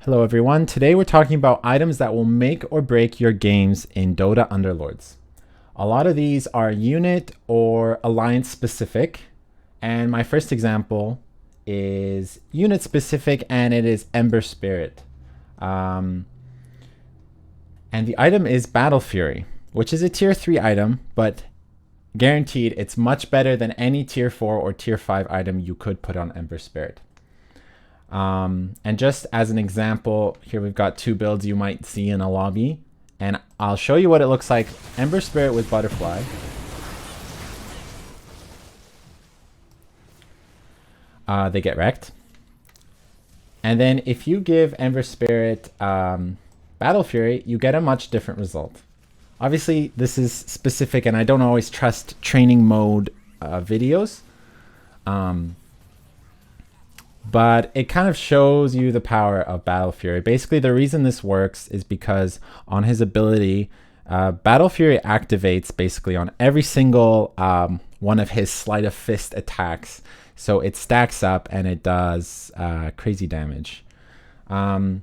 Hello everyone, today we're talking about items that will make or break your games in Dota Underlords. A lot of these are unit or alliance specific, and my first example is unit specific and it is Ember Spirit. And the item is Battle Fury, which is a tier 3 item, but guaranteed it's much better than any tier 4 or tier 5 item you could put on Ember Spirit. And just as an example, here we've got two builds you might see in a lobby, and I'll show you what it looks like. Ember Spirit with Butterfly. They get wrecked. And then if you give Ember Spirit Battle Fury, you get a much different result. Obviously, this is specific, and I don't always trust training mode videos. But it kind of shows you the power of Battle Fury. Basically, the reason this works is because on his ability, Battle Fury activates basically on every single one of his Sleight of Fist attacks. So it stacks up and it does crazy damage. There's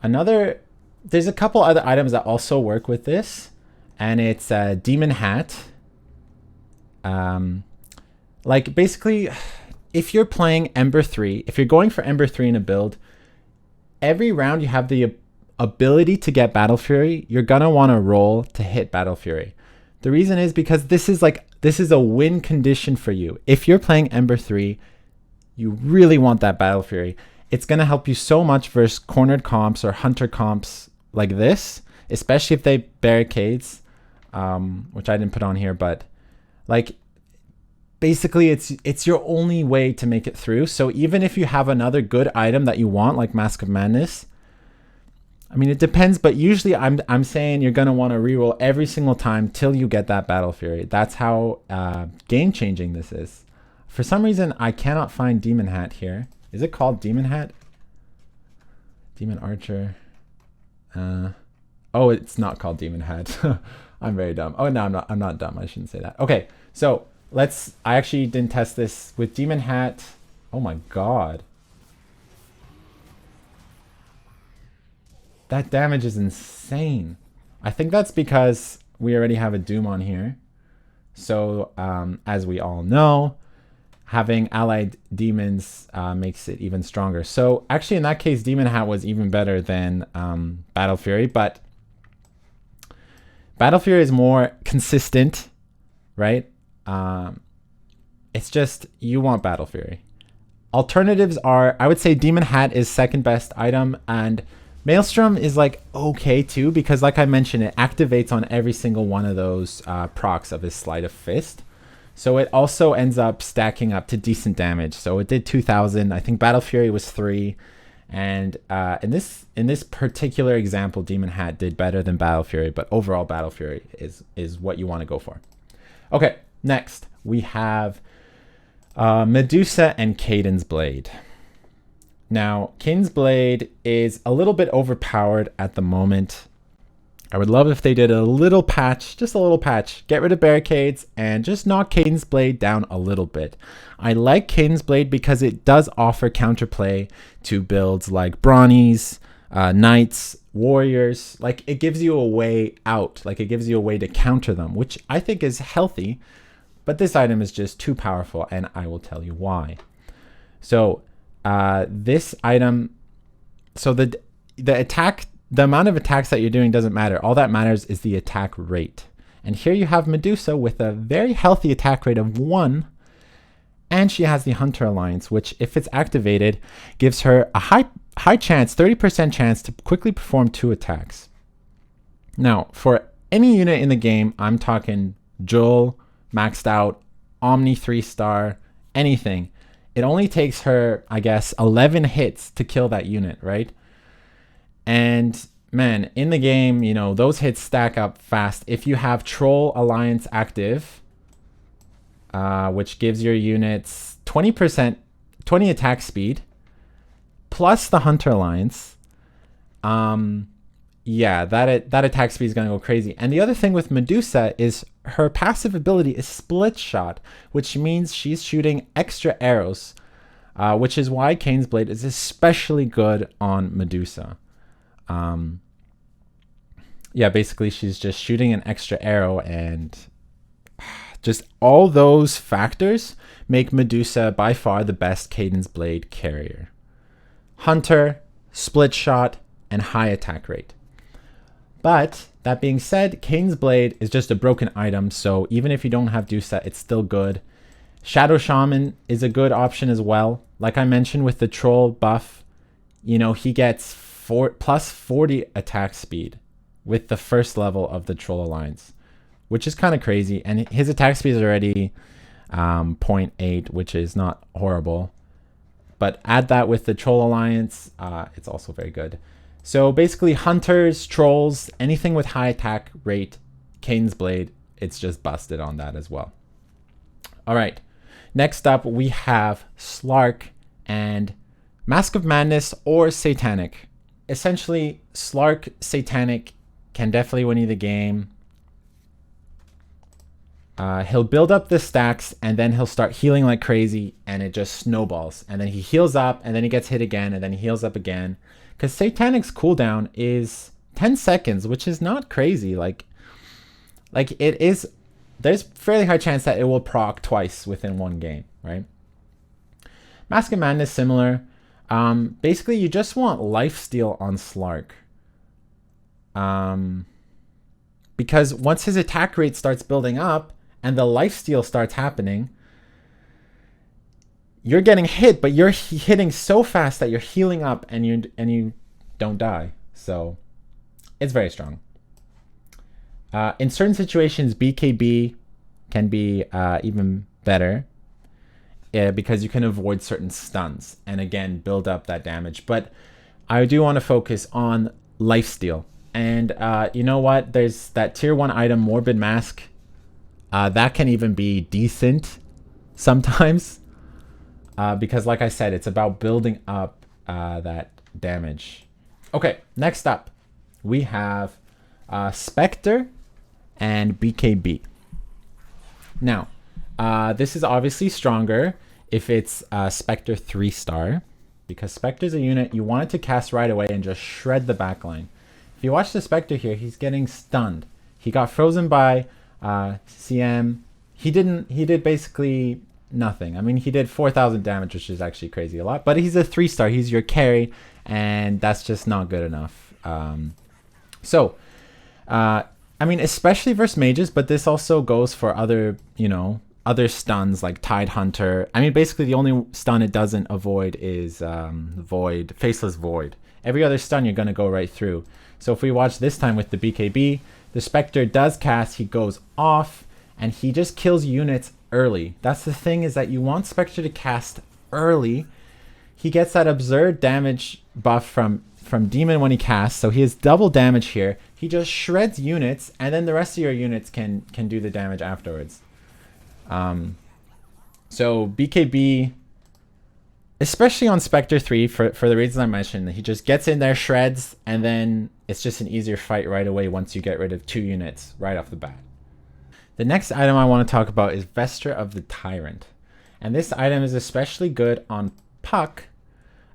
a couple other items that also work with this, and it's Demon Hat. Basically, if you're playing Ember 3, if you're going for Ember 3 in a build, every round you have the ability to get Battle Fury, you're gonna want to roll to hit Battle Fury. The reason is because this is a win condition for you. If you're playing Ember 3, you really want that Battle Fury. It's gonna help you so much versus cornered comps or hunter comps like this, especially if they barricades, which I didn't put on here, but basically it's your only way to make it through. So even if you have another good item that you want, like Mask of Madness, I mean, it depends, but usually I'm saying you're going to want to reroll every single time till you get that Battle Fury. That's how game changing this is. For some reason, I cannot find Demon Hat here. Is it called Demon Hat? Demon Archer. Oh, it's not called Demon Hat. I'm very dumb. Oh, no, I'm not dumb. I shouldn't say that. Okay, so I actually didn't test this with Demon Hat. Oh my god. That damage is insane. I think that's because we already have a Doom on here. So, as we all know, having allied demons makes it even stronger. So, actually, in that case, Demon Hat was even better than Battle Fury. But Battle Fury is more consistent, right? It's just you want Battle Fury. Alternatives are, I would say Demon Hat is second best item, and Maelstrom is okay too, because like I mentioned, it activates on every single one of those procs of his Sleight of Fist. So it also ends up stacking up to decent damage. So it did 2,000. I think Battle Fury was 3. And in this particular example, Demon Hat did better than Battle Fury, but overall Battle Fury is what you want to go for. Okay. Next, we have Medusa and Kaden's Blade. Now, Kaden's Blade is a little bit overpowered at the moment. I would love if they did a little patch, just a little patch. Get rid of barricades and just knock Kaden's Blade down a little bit. I like Kaden's Blade because it does offer counterplay to builds like Brawnies, Knights, Warriors. It gives you a way out. It gives you a way to counter them, which I think is healthy. But this item is just too powerful, and I will tell you why. So this item, so the amount of attacks that you're doing doesn't matter. All that matters is the attack rate. And here you have Medusa with a very healthy attack rate of 1, and she has the Hunter Alliance, which if it's activated, gives her a high chance, 30% chance to quickly perform 2 attacks. Now, for any unit in the game, I'm talking Joel, maxed out, Omni 3-star, anything. It only takes her, I guess, 11 hits to kill that unit, right? And man, in the game, those hits stack up fast. If you have Troll Alliance active, which gives your units 20% attack speed, plus the Hunter Alliance, yeah, that attack speed is going to go crazy. And the other thing with Medusa is her passive ability is Split Shot, which means she's shooting extra arrows which is why Kane's Blade is especially good on Medusa. Yeah, basically she's just shooting an extra arrow, and just all those factors make Medusa by far the best Kaden's Blade carrier. Hunter, split shot, and high attack rate. But that being said, Kaden's Blade is just a broken item, so even if you don't have Dusa, it's still good. Shadow Shaman is a good option as well. Like I mentioned with the troll buff, you know, he gets plus 40 attack speed with the first level of the Troll Alliance, which is kind of crazy. And his attack speed is already 0.8, which is not horrible. But add that with the Troll Alliance, it's also very good. So basically hunters, trolls, anything with high attack rate, Kaden's Blade, it's just busted on that as well. All right, next up we have Slark and Mask of Madness or Satanic. Essentially, Slark, Satanic can definitely win you the game. He'll build up the stacks and then he'll start healing like crazy and it just snowballs. And then he heals up and then he gets hit again and then he heals up again. Because Satanic's cooldown is 10 seconds, which is not crazy. Like it is, there's fairly high chance that it will proc twice within one game, right? Mask of Madness similar. Basically you just want lifesteal on Slark. Because once his attack rate starts building up and the lifesteal starts happening, you're getting hit, but you're hitting so fast that you're healing up and you don't die. So it's very strong. In certain situations, BKB can be even better because you can avoid certain stuns and again build up that damage. But I do want to focus on lifesteal. And you know what? There's that tier 1 item, Morbid Mask. That can even be decent sometimes. Because like I said, it's about building up that damage. Okay, next up, we have Spectre and BKB. Now, this is obviously stronger if it's Spectre 3-star. Because Spectre's a unit you want it to cast right away and just shred the backline. If you watch the Spectre here, he's getting stunned. He got frozen by CM. He did basically nothing. I mean, he did 4,000 damage, which is actually crazy a lot. But he's a 3-star. He's your carry, and that's just not good enough. I mean, especially versus mages, but this also goes for other, you know, other stuns like Tide Hunter. I mean, basically the only stun it doesn't avoid is Void, Faceless Void. Every other stun you're going to go right through. So if we watch this time with the BKB, the Spectre does cast, he goes off, and he just kills units early. That's the thing, is that you want Spectre to cast early. He gets that absurd damage buff from Demon when he casts, so he has double damage here. He just shreds units, and then the rest of your units can do the damage afterwards. So BKB, especially on Spectre 3, for the reasons I mentioned, he just gets in there, shreds, and then it's just an easier fight right away once you get rid of 2 units right off the bat. The next item I want to talk about is Vesture of the Tyrant. And this item is especially good on Puck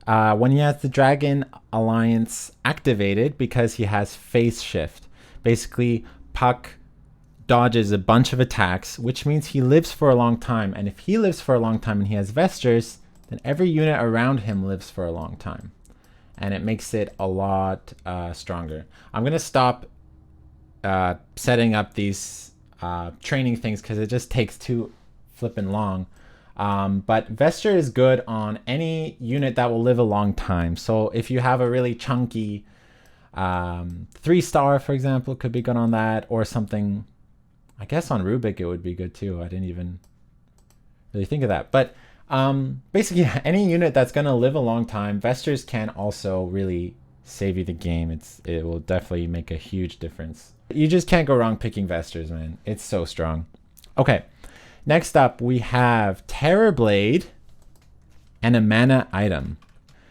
when he has the Dragon Alliance activated because he has Phase Shift. Basically, Puck dodges a bunch of attacks, which means he lives for a long time. And if he lives for a long time and he has Vestures, then every unit around him lives for a long time. And it makes it a lot stronger. I'm going to stop setting up these training things because it just takes too flippin' long. But Vesture is good on any unit that will live a long time. So if you have a really chunky 3-star, for example, could be good on that, or something. I guess on Rubik it would be good too. I didn't even really think of that. But basically, any unit that's going to live a long time, Vestures can also really save you the game. It will definitely make a huge difference. You just can't go wrong picking Vestures, man. It's so strong. Okay, next up we have Terrorblade and a mana item.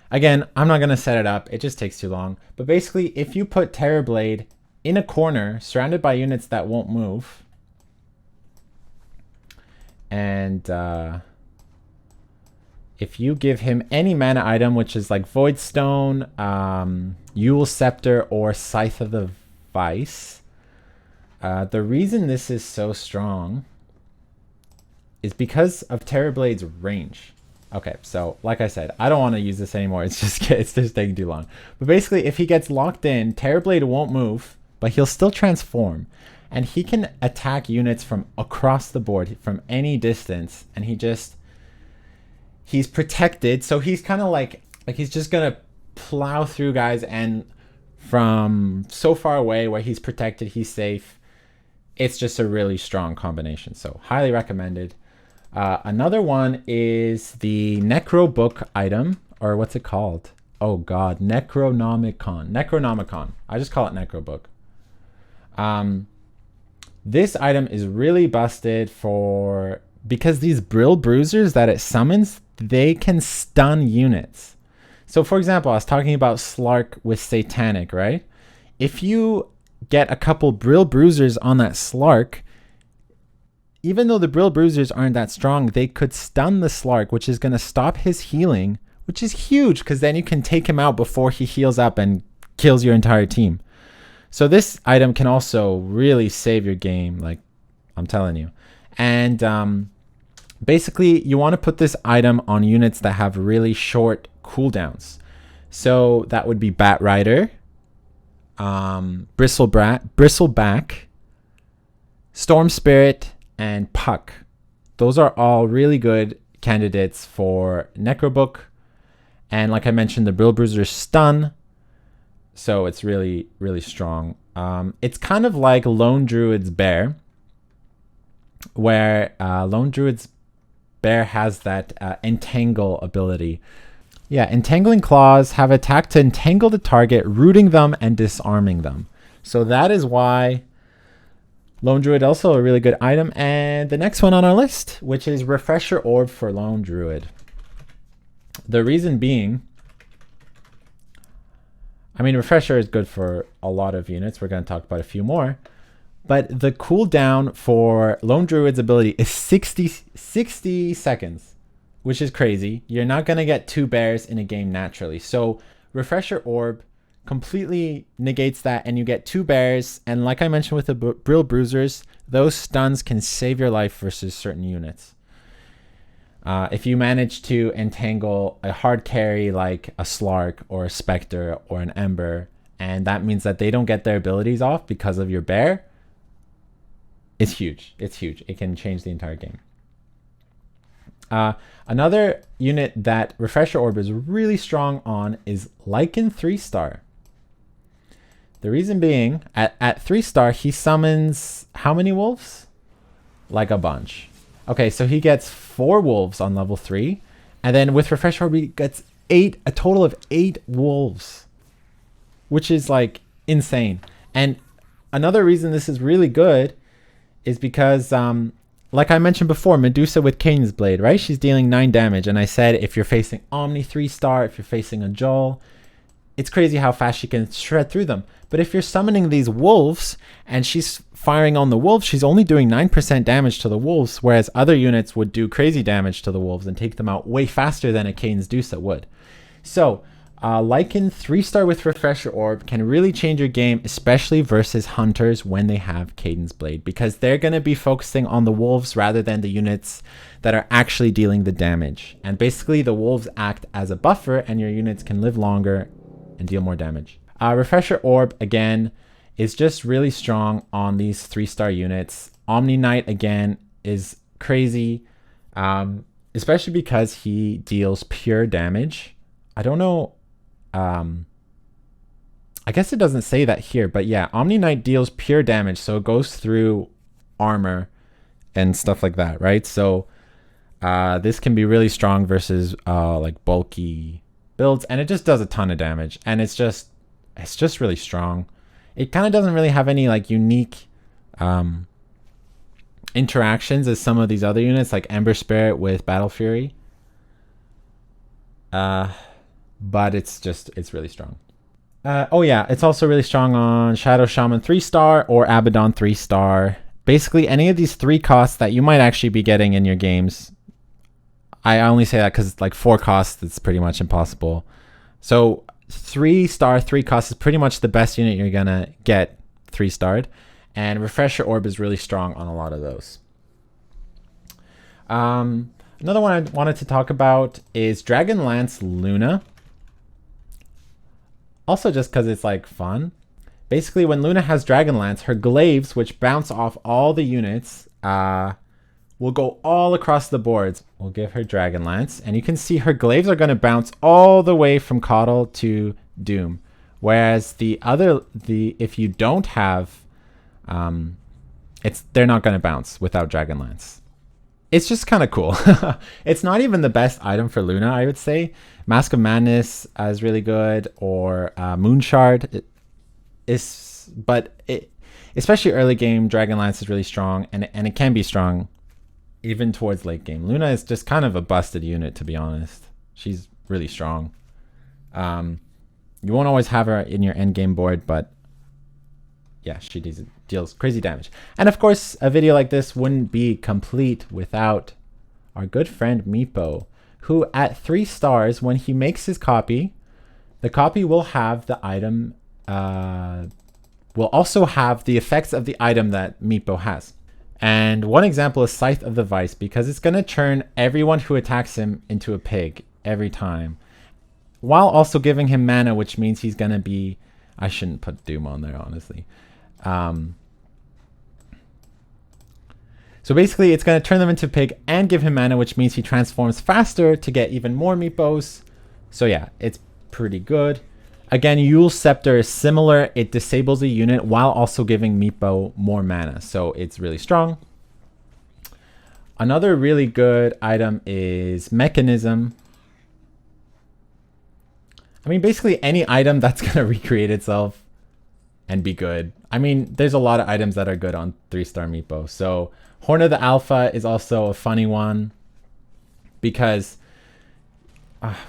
Again, I'm not going to set it up. It just takes too long. But basically, if you put Terrorblade in a corner surrounded by units that won't move, and if you give him any mana item, which is like Void Stone, Yule Scepter, or Scythe of the Vyse, the reason this is so strong is because of Terrorblade's range. Okay, so like I said, I don't want to use this anymore. It's just taking too long. But basically, if he gets locked in, Terrorblade won't move, but he'll still transform. And he can attack units from across the board, from any distance. And he's protected. So he's kind of like he's just going to plow through guys. And from so far away where he's protected, he's safe. It's just a really strong combination. So highly recommended. Another one is the Necro Book item, or what's it called? Oh God, Necronomicon. I just call it Necro Book. This item is really busted because these Brill Bruisers that it summons, they can stun units. So for example, I was talking about Slark with Satanic, right? If you get a couple Brill Bruisers on that Slark, even though the Brill Bruisers aren't that strong, they could stun the Slark, which is going to stop his healing, which is huge because then you can take him out before he heals up and kills your entire team. So this item can also really save your game, like I'm telling you. And basically, you want to put this item on units that have really short cooldowns. So that would be Batrider, Bristleback, Storm Spirit, and Puck. Those are all really good candidates for Necrobook. And like I mentioned, the Brill Bruiser stun. So it's really, really strong. It's kind of like Lone Druid's Bear, where Lone Druid's Bear has that entangle ability. Yeah, Entangling Claws have attack to entangle the target, rooting them and disarming them. So that is why Lone Druid also a really good item. And the next one on our list, which is Refresher Orb for Lone Druid. The reason being, I mean, Refresher is good for a lot of units. We're going to talk about a few more. But the cooldown for Lone Druid's ability is 60 seconds, which is crazy. You're not going to get 2 bears in a game naturally. So Refresher Orb completely negates that, and you get 2 bears. And like I mentioned with the Brill Bruisers, those stuns can save your life versus certain units. If you manage to entangle a hard carry like a Slark or a Spectre or an Ember, and that means that they don't get their abilities off because of your bear, it's huge. It's huge. It can change the entire game. Another unit that Refresher Orb is really strong on is Lykan 3-star. The reason being, at 3-star, he summons how many wolves? Like a bunch. Okay, so he gets 4 wolves on level 3. And then with Refresher Orb, he gets a total of 8 wolves. Which is like insane. And another reason this is really good is because, like I mentioned before, Medusa with Kaden's Blade, right? She's dealing 9 damage. And I said if you're facing Omni 3-star, if you're facing a Joel, it's crazy how fast she can shred through them. But if you're summoning these wolves and she's firing on the wolves, she's only doing 9% damage to the wolves, whereas other units would do crazy damage to the wolves and take them out way faster than a Kaden's Medusa would. So Lykan 3-star with Refresher Orb can really change your game, especially versus hunters when they have Kaden's Blade, because they're going to be focusing on the wolves rather than the units that are actually dealing the damage. And basically the wolves act as a buffer and your units can live longer and deal more damage. Refresher Orb, again, is just really strong on these 3-star units. Omni Knight, again, is crazy, especially because he deals pure damage. I don't know. I guess it doesn't say that here, but yeah, Omni Knight deals pure damage, so it goes through armor and stuff like that, right? So this can be really strong versus like bulky builds, and it just does a ton of damage, and it's just really strong. It kind of doesn't really have any like unique interactions as some of these other units like Ember Spirit with Battle Fury, but it's really strong. Oh yeah, it's also really strong on Shadow Shaman 3-star or Abaddon 3-star. Basically any of these 3 costs that you might actually be getting in your games. I only say that because like 4 costs, it's pretty much impossible. So 3-star, 3 costs is pretty much the best unit you're gonna get 3-starred, and Refresher Orb is really strong on a lot of those. Another one I wanted to talk about is Dragonlance Luna. Also just because it's like fun. Basically, when Luna has Dragonlance, her glaives, which bounce off all the units, will go all across the boards. We'll give her Dragonlance, and you can see her glaives are going to bounce all the way from Coddle to Doom. Whereas if you don't have, they're not going to bounce without Dragonlance. It's just kind of cool. It's not even the best item for Luna, I would say. Mask of Madness is really good, or Moonshard especially early game, Dragonlance is really strong, and it can be strong even towards late game. Luna is just kind of a busted unit, to be honest. She's really strong. You won't always have her in your end game board, but yeah, she deals crazy damage. And of course, a video like this wouldn't be complete without our good friend Meepo, who at 3 stars, when he makes his copy, the copy will have the item, will also have the effects of the item that Meepo has. And one example is Scythe of the Vyse, because it's going to turn everyone who attacks him into a pig every time, while also giving him mana, which means he's going to be... I shouldn't put Doom on there, honestly. So basically, it's going to turn them into a pig and give him mana, which means he transforms faster to get even more Meepos. So yeah, it's pretty good. Again, Yule's Scepter is similar. It disables a unit while also giving Meepo more mana. So it's really strong. Another really good item is Mechanism. I mean, basically any item that's going to recreate itself and be good. I mean, there's a lot of items that are good on 3-star Meepo. So Horn of the Alpha is also a funny one because...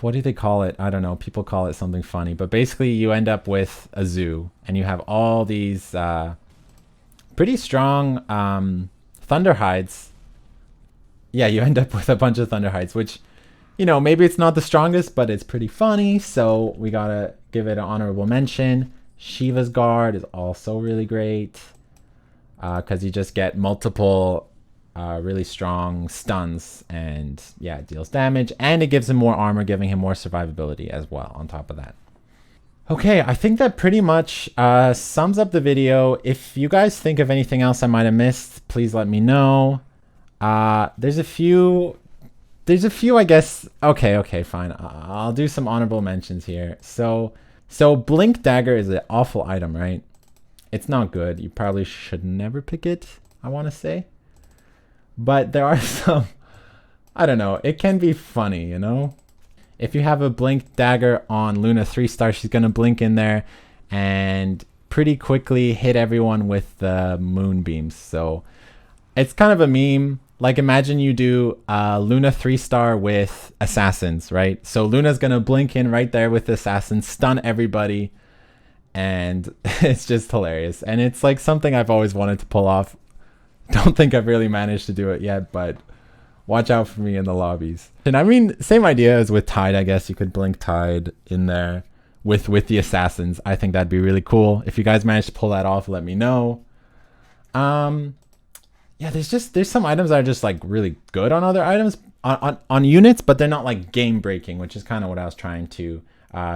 what do they call it? I don't know. People call it something funny. But basically, you end up with a zoo. And you have all these pretty strong Thunderhides. Yeah, you end up with a bunch of Thunderhides, which, you know, maybe it's not the strongest, but it's pretty funny. So we got to give it an honorable mention. Shiva's Guard is also really great. Because you just get multiple... really strong stuns, and yeah, it deals damage, and it gives him more armor, giving him more survivability as well on top of that. Okay, I think that pretty much sums up the video. If you guys think of anything else I might have missed, please let me know. There's a few, I guess. Okay, fine. I'll do some honorable mentions here. So Blink Dagger is an awful item, right? It's not good. You probably should never pick it, I want to say. But there are some, I don't know, it can be funny, you know? If you have a Blink Dagger on Luna 3-star, she's going to blink in there and pretty quickly hit everyone with the moonbeams. So it's kind of a meme. Like, imagine you do Luna 3-star with Assassins, right? So Luna's going to blink in right there with the Assassins, stun everybody, and it's just hilarious. And it's like something I've always wanted to pull off. Don't think I've really managed to do it yet, but watch out for me in the lobbies. And I mean, same idea as with Tide, I guess. You could blink Tide in there with the Assassins. I think that'd be really cool. If you guys manage to pull that off, let me know. Yeah, there's some items that are just like really good on other items, on units, but they're not like game breaking, which is kind of what I was trying to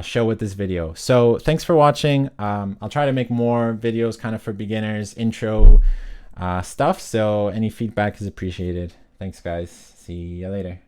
show with this video. So thanks for watching. I'll try to make more videos kind of for beginners, intro stuff, so any feedback is appreciated. Thanks guys, see you later.